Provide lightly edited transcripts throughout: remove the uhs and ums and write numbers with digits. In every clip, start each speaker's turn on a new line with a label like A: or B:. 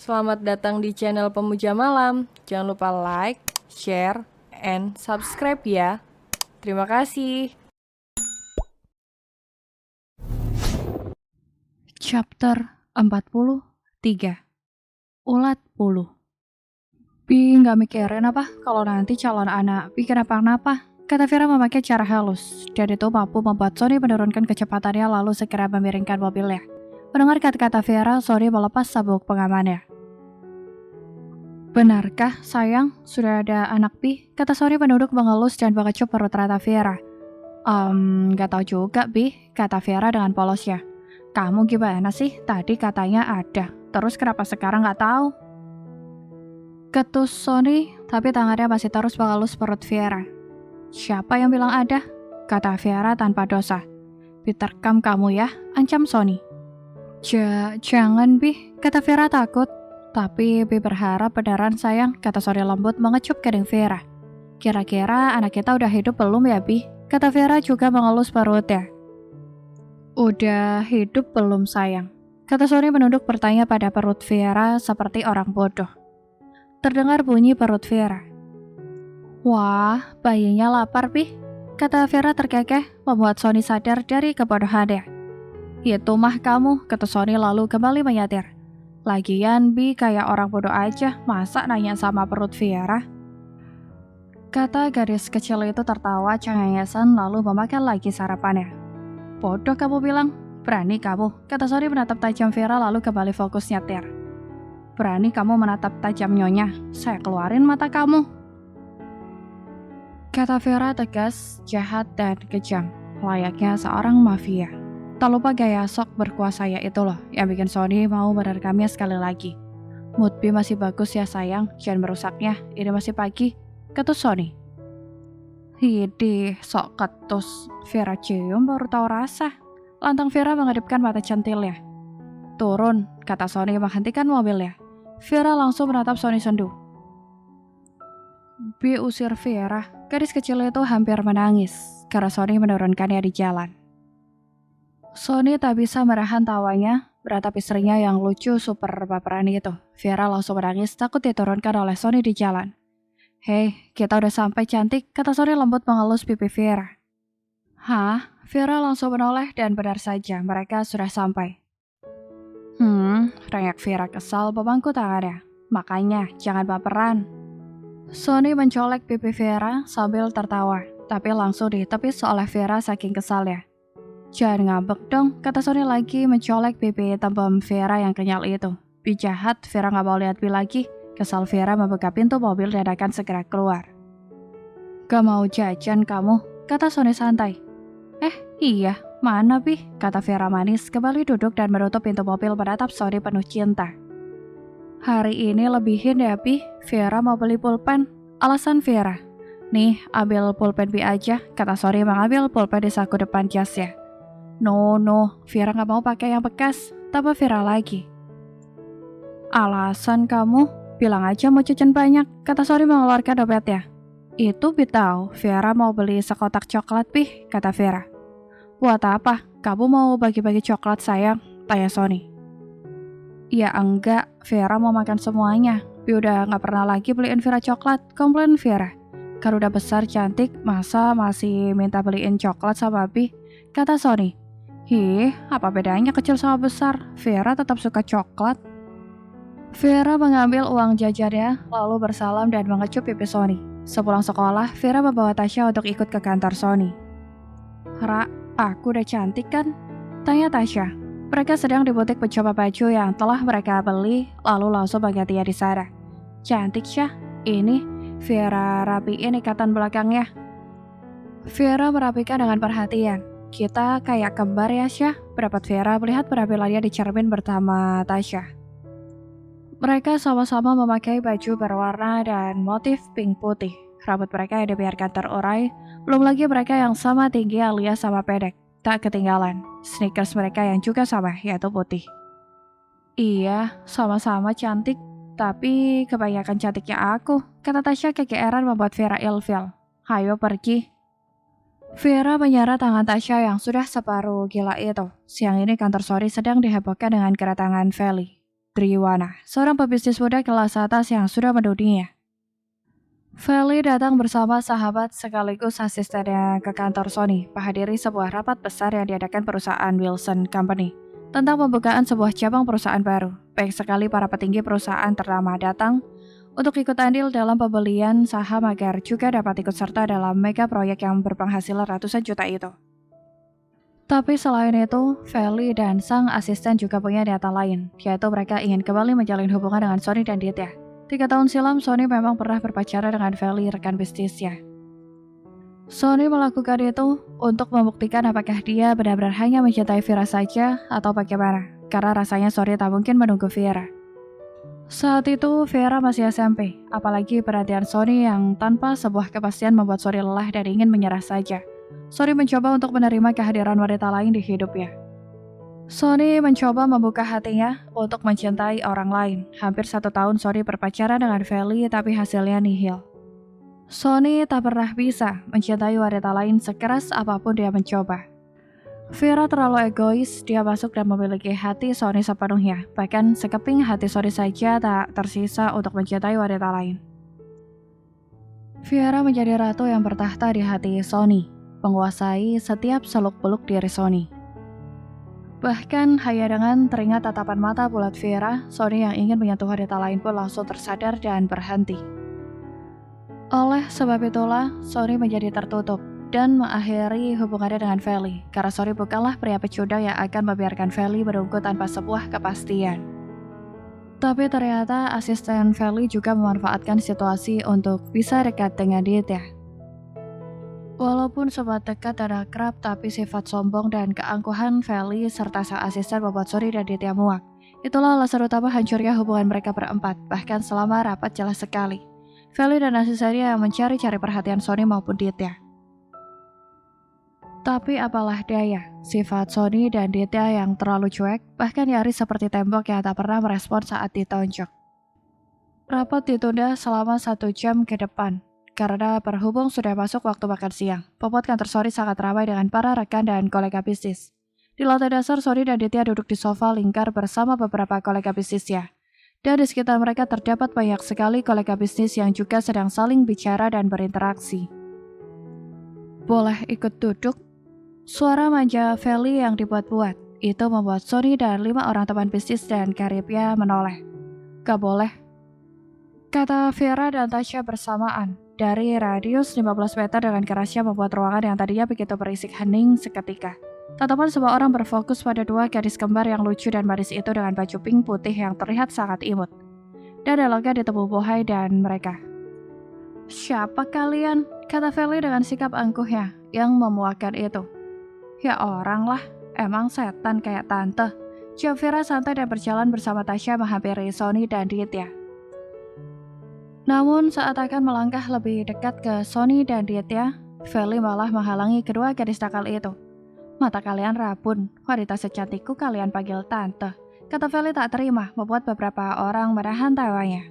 A: Selamat datang di channel Pemuja Malam. Jangan lupa like, share, and subscribe ya. Terima kasih.
B: Chapter 43. Ulat bulu. Bi nggak mikirin apa kalau nanti calon anak Bi kenapa-napa, kata Vera memakai cara halus, dan itu mampu membuat Sony menurunkan kecepatannya lalu segera memiringkan mobilnya. Mendengar kata-kata Vera, Sony melepas sabuk pengamannya. Benarkah, sayang, sudah ada anak Bi? Kata Sony penduduk mengelus dan mengecup perut rata Vera. Gak tahu juga, Bi, kata Vera dengan polosnya. Kamu gimana sih? Tadi katanya ada, terus kenapa sekarang gak tahu? Ketus Sony, tapi tangannya masih terus mengelus perut Vera. Siapa yang bilang ada? Kata Vera tanpa dosa. Diterkam kamu ya, ancam Sony. Jangan, Bi, kata Vera takut. Tapi Bi berharap beneran sayang, kata Sony lembut mengecup kening Vera. Kira-kira anak kita udah hidup belum ya, Bi? Kata Vera juga mengelus perutnya. Udah hidup belum sayang? Kata Sony menunduk bertanya pada perut Vera seperti orang bodoh. Terdengar bunyi perut Vera. Wah, bayinya lapar, Bi, kata Vera terkekeh, membuat Sony sadar dari kebodohannya. Itu mah kamu, kata Sony lalu kembali menyatir. Lagian, Bi kayak orang bodoh aja, masa nanya sama perut Vera? Kata gadis kecil itu tertawa cengengesan lalu memakan lagi sarapannya. Bodoh kamu bilang, berani kamu, kata Sony menatap tajam Vera lalu kembali fokus nyetir. Berani kamu menatap tajam nyonya, saya keluarin mata kamu. Kata Vera tegas, jahat, dan kejam, layaknya seorang mafia. Tak lupa gaya sok berkuasanya itu loh, yang bikin Sony mau merekamnya sekali lagi. Mood B masih bagus ya sayang, jangan merusaknya, ini masih pagi, ketus Sony. Hidih, sok ketus, Vera cium baru tahu rasa. Lantang Vera mengedipkan mata centilnya. Turun, kata Sony menghentikan mobilnya. Vera langsung menatap Sony sendu. B usir Vera, gadis kecil itu hampir menangis karena Sony menurunkannya di jalan. Sony tak bisa menahan tawanya, beratap istrinya yang lucu super baperan itu. Vera langsung menangis takut diturunkan oleh Sony di jalan. Hei, kita udah sampai cantik, kata Sony lembut mengelus pipi Vera. Hah? Vera langsung menoleh dan benar saja mereka sudah sampai. Rengek Vera kesal bebangku tangannya. Makanya, jangan baperan. Sony mencolek pipi Vera sambil tertawa, tapi langsung ditepis oleh Vera saking kesalnya. Jangan ngambek dong, kata Sony lagi mencolek pipi tembem Vera yang kenyal itu. Bi jahat, Vera gak mau lihat Bi lagi. Kesal Vera membuka pintu mobil dan akan segera keluar. Gak mau jajan kamu, kata Sony santai. Iya, mana Bi? Kata Vera manis, kembali duduk dan menutup pintu mobil menatap Sony penuh cinta. Hari ini lebihin ya Bi, Vera mau beli pulpen. Alasan Vera. Nih, ambil pulpen Bi aja, kata Sony mengambil pulpen di saku depan jasnya. No, Vera gak mau pakai yang bekas, tambah Vera lagi. Alasan kamu? Bilang aja mau jajan banyak, kata Sony mengeluarkan dompetnya. Itu Bi tahu, Vera mau beli sekotak coklat Bi, kata Vera. Buat apa? Kamu mau bagi-bagi coklat sayang? Tanya Sony. Ya enggak, Vera mau makan semuanya. Bi udah gak pernah lagi beliin Vera coklat, komplain Vera. Kan udah besar cantik, masa masih minta beliin coklat sama Bi? Kata Sony. Apa bedanya kecil sama besar? Vera tetap suka coklat. Vera mengambil uang jajannya, lalu bersalam dan mengecup pipi Sony. Sepulang sekolah, Vera membawa Tasya untuk ikut ke kantor Sony. Ra, aku udah cantik kan? Tanya Tasya. Mereka sedang di butik pencoba baju yang telah mereka beli, lalu langsung menggantinya di sana. Cantik Syah, ini Vera rapiin ikatan belakangnya. Vera merapikan dengan perhatian. Kita kayak kembar ya Syah, pendapat Vera melihat penampilannya di cermin bersama Tasya. Mereka sama-sama memakai baju berwarna dan motif pink putih. Rambut mereka yang dibiarkan terurai, belum lagi mereka yang sama tinggi alias sama pendek. Tak ketinggalan, sneakers mereka yang juga sama, yaitu putih. Iya, sama-sama cantik, tapi kebanyakan cantiknya aku, kata Tasya kegeeran membuat Vera ilfil. Hayo pergi. Vera menyeret tangan Tasya yang sudah separuh gila itu. Siang ini kantor Sony sedang dihebohkan dengan kedatangan Feli. Triwana, seorang pebisnis muda kelas atas yang sudah mendunia. Feli datang bersama sahabat sekaligus asistennya ke kantor Sony menghadiri sebuah rapat besar yang diadakan perusahaan Wilson Company tentang pembukaan sebuah cabang perusahaan baru. Baik sekali para petinggi perusahaan ternama datang untuk ikut andil dalam pembelian saham agar juga dapat ikut serta dalam mega proyek yang berpenghasilan ratusan juta itu. Tapi selain itu, Feli dan sang asisten juga punya niatan lain, yaitu mereka ingin kembali menjalin hubungan dengan Sony dan Ditya. 3 tahun silam, Sony memang pernah berpacaran dengan Feli, rekan bisnisnya. Sony melakukan itu untuk membuktikan apakah dia benar-benar hanya mencintai Vera saja atau bagaimana, karena rasanya Sony tak mungkin menunggu Vera. Saat itu, Vera masih SMP, apalagi perhatian Sony yang tanpa sebuah kepastian membuat Sony lelah dan ingin menyerah saja. Sony mencoba untuk menerima kehadiran wanita lain di hidupnya. Sony mencoba membuka hatinya untuk mencintai orang lain. Hampir 1 tahun Sony berpacaran dengan Feli, tapi hasilnya nihil. Sony tak pernah bisa mencintai wanita lain sekeras apapun dia mencoba. Vera terlalu egois, dia masuk dan memiliki hati Sony sepenuhnya. Bahkan sekeping hati Sony saja tak tersisa untuk mencintai wanita lain. Vera menjadi ratu yang bertahta di hati Sony, menguasai setiap seluk-beluk diri Sony. Bahkan hanya dengan teringat tatapan mata bulat Vera, Sony yang ingin menyentuh wanita lain pun langsung tersadar dan berhenti. Oleh sebab itulah, Sony menjadi tertutup dan mengakhiri hubungannya dengan Feli, karena Sony bukanlah pria pecundang yang akan membiarkan Feli menunggu tanpa sebuah kepastian. Tapi ternyata asisten Feli juga memanfaatkan situasi untuk bisa dekat dengan Ditya. Walaupun sempat dekat dan akrab, tapi sifat sombong dan keangkuhan Feli serta sang asisten membuat Sony dan Ditya muak. Itulah alasan utama hancurnya hubungan mereka berempat, bahkan selama rapat jelas sekali. Feli dan asistennya yang mencari-cari perhatian Sony maupun Ditya. Tapi apalah daya, sifat Sony dan Ditya yang terlalu cuek, bahkan nyaris seperti tembok yang tak pernah merespon saat ditonjok. Rapat ditunda selama 1 jam ke depan. Karena berhubung sudah masuk waktu makan siang, membuat kantor Sony sangat ramai dengan para rekan dan kolega bisnis. Di lantai dasar, Sony dan Ditya duduk di sofa lingkar bersama beberapa kolega bisnisnya. Dan di sekitar mereka terdapat banyak sekali kolega bisnis yang juga sedang saling bicara dan berinteraksi. Boleh ikut duduk? Suara manja Feli yang dibuat-buat, itu membuat Sony dan 5 orang teman bisnis dan karibnya menoleh. Gak boleh, kata Vera dan Tasya bersamaan. Dari radius 15 meter dengan kerasnya membuat ruangan yang tadinya begitu berisik hening seketika. Tatapan semua orang berfokus pada 2 gadis kembar yang lucu dan manis itu dengan baju pink putih yang terlihat sangat imut. Dan dialognya ditemu Bohai dan mereka. Siapa kalian? Kata Feli dengan sikap angkuhnya yang memuakkan itu. Ya orang lah, emang setan kayak tante. Jawab Vera santai dan berjalan bersama Tasya menghampiri Sony dan Ditya. Namun saat akan melangkah lebih dekat ke Sony dan Ditya, Feli malah menghalangi kedua gadis nakal itu. Mata kalian rabun, wanita secantikku kalian panggil tante. Kata Feli tak terima, membuat beberapa orang menahan tawanya.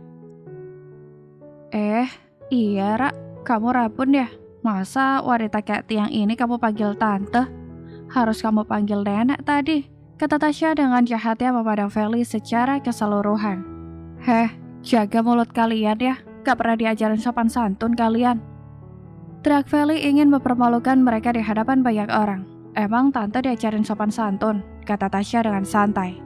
B: Iya Ra, kamu rabun ya? Masa wanita kayak tiang ini kamu panggil tante? Harus kamu panggil nenek tadi, kata Tasya dengan jahatnya memandang Feli secara keseluruhan. Jaga mulut kalian ya, gak pernah diajarin sopan santun kalian. Teriak Feli ingin mempermalukan mereka di hadapan banyak orang. Emang tante diajarin sopan santun, kata Tasya dengan santai.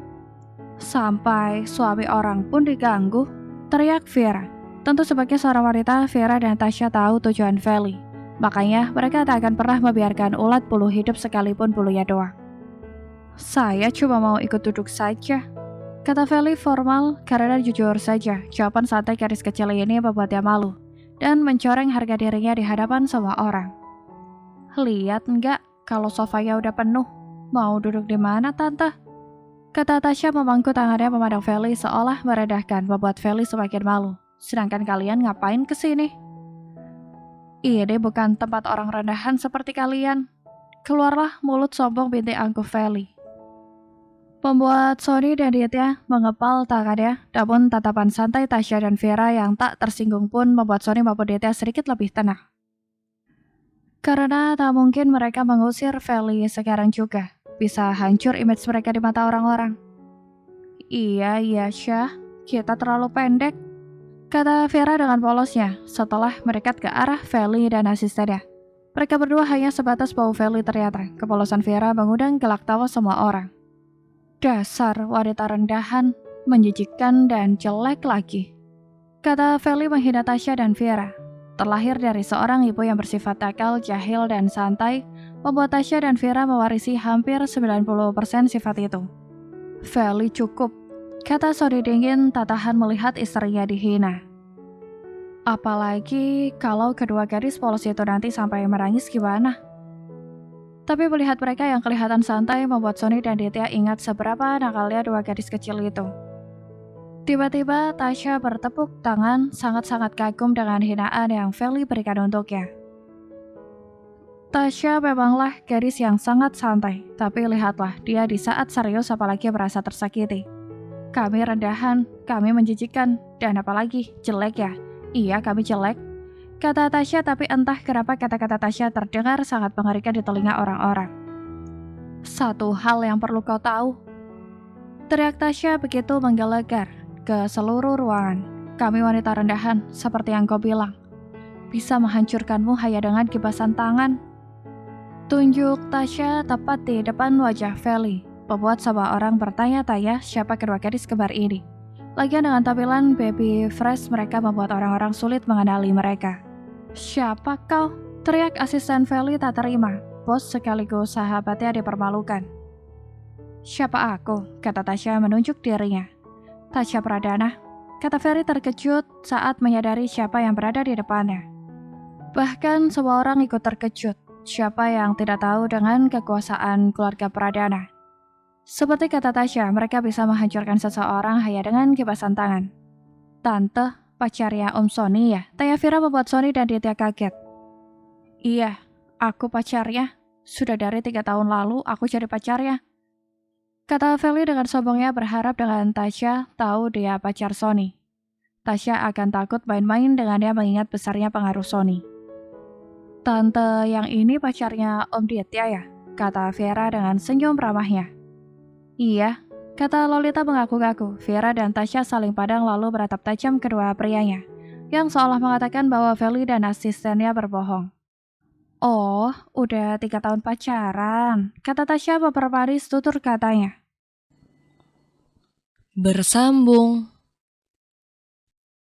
B: Sampai suami orang pun diganggu, teriak Vera. Tentu sebagai seorang wanita, Vera dan Tasya tahu tujuan Feli. Makanya mereka tak akan pernah membiarkan ulat bulu hidup sekalipun bulunya doang. Saya cuma mau ikut duduk saja, kata Feli formal karena jujur saja, jawaban santai gadis kecil ini membuatnya malu dan mencoreng harga dirinya di hadapan semua orang. Lihat enggak kalau sofanya udah penuh, mau duduk di mana tante? Kata Tasya memangku tangannya memandang Feli seolah merendahkan, membuat Feli semakin malu. Sedangkan kalian ngapain kesini? Ini bukan tempat orang rendahan seperti kalian. Keluarlah mulut sombong binti angkuh Feli. Membuat Sony dan Ditya mengepal tangannya, namun tatapan santai Tasya dan Vera yang tak tersinggung pun membuat Sony maupun Ditya sedikit lebih tenang. Karena tak mungkin mereka mengusir Feli sekarang juga, bisa hancur image mereka di mata orang-orang. Iya Syah, kita terlalu pendek, kata Vera dengan polosnya setelah mendekat ke arah Feli dan asistennya. Mereka berdua hanya sebatas bau Feli ternyata. Kepolosan Vera mengundang gelak tawa semua orang. Dasar wanita rendahan, menjijikkan dan jelek lagi, kata Feli menghina Tasya dan Vera. Terlahir dari seorang ibu yang bersifat nakal, jahil, dan santai, membuat Tasya dan Vera mewarisi hampir 90% sifat itu. Feli cukup, kata Sony dingin tak tahan melihat istrinya dihina. Apalagi kalau kedua gadis polos itu nanti sampai menangis gimana? Tapi melihat mereka yang kelihatan santai membuat Sony dan Ditya ingat seberapa nakalnya dua gadis kecil itu. Tiba-tiba Tasya bertepuk tangan sangat-sangat kagum dengan hinaan yang Feli berikan untuknya. Tasya memanglah gadis yang sangat santai, tapi lihatlah dia di saat serius apalagi merasa tersakiti. Kami rendahan, kami menjijikkan, dan apalagi jelek ya? Iya, kami jelek, kata Tasya, tapi entah kenapa kata-kata Tasya terdengar sangat mengerikan di telinga orang-orang. Satu hal yang perlu kau tahu, teriak Tasya begitu menggelegar ke seluruh ruangan. Kami wanita rendahan, seperti yang kau bilang, bisa menghancurkanmu hanya dengan kibasan tangan. Tunjuk Tasya tepat di depan wajah Feli, membuat semua orang bertanya-tanya siapa kedua gadis kembar ini. Lagian dengan tampilan baby fresh mereka membuat orang-orang sulit mengenali mereka. Siapa kau? Teriak asisten Feli tak terima. Bos sekaligus sahabatnya dipermalukan. Siapa aku? Kata Tasya menunjuk dirinya. Tasya Pradana, kata Feli terkejut saat menyadari siapa yang berada di depannya. Bahkan semua orang ikut terkejut. Siapa yang tidak tahu dengan kekuasaan keluarga Pradana? Seperti kata Tasya, mereka bisa menghancurkan seseorang hanya dengan kibasan tangan. Tante, pacarnya Om Sony ya? Tanya Vera membuat Sony dan Ditya kaget. Iya, aku pacarnya. Sudah dari 3 tahun lalu aku jadi pacarnya, kata Feli dengan sombongnya, berharap dengan Tasya tahu dia pacar Sony. Tasya akan takut main-main dengannya mengingat besarnya pengaruh Sony. Tante yang ini pacarnya Om Ditya ya? Kata Vera dengan senyum ramahnya. Iya, kata Lolita mengaku-ngaku. Vera dan Tasya saling pandang lalu beratap tajam kedua prianya, yang seolah mengatakan bahwa Feli dan asistennya berbohong. Oh, udah 3 tahun pacaran, kata Tasya memperbaris tutur katanya.
A: Bersambung.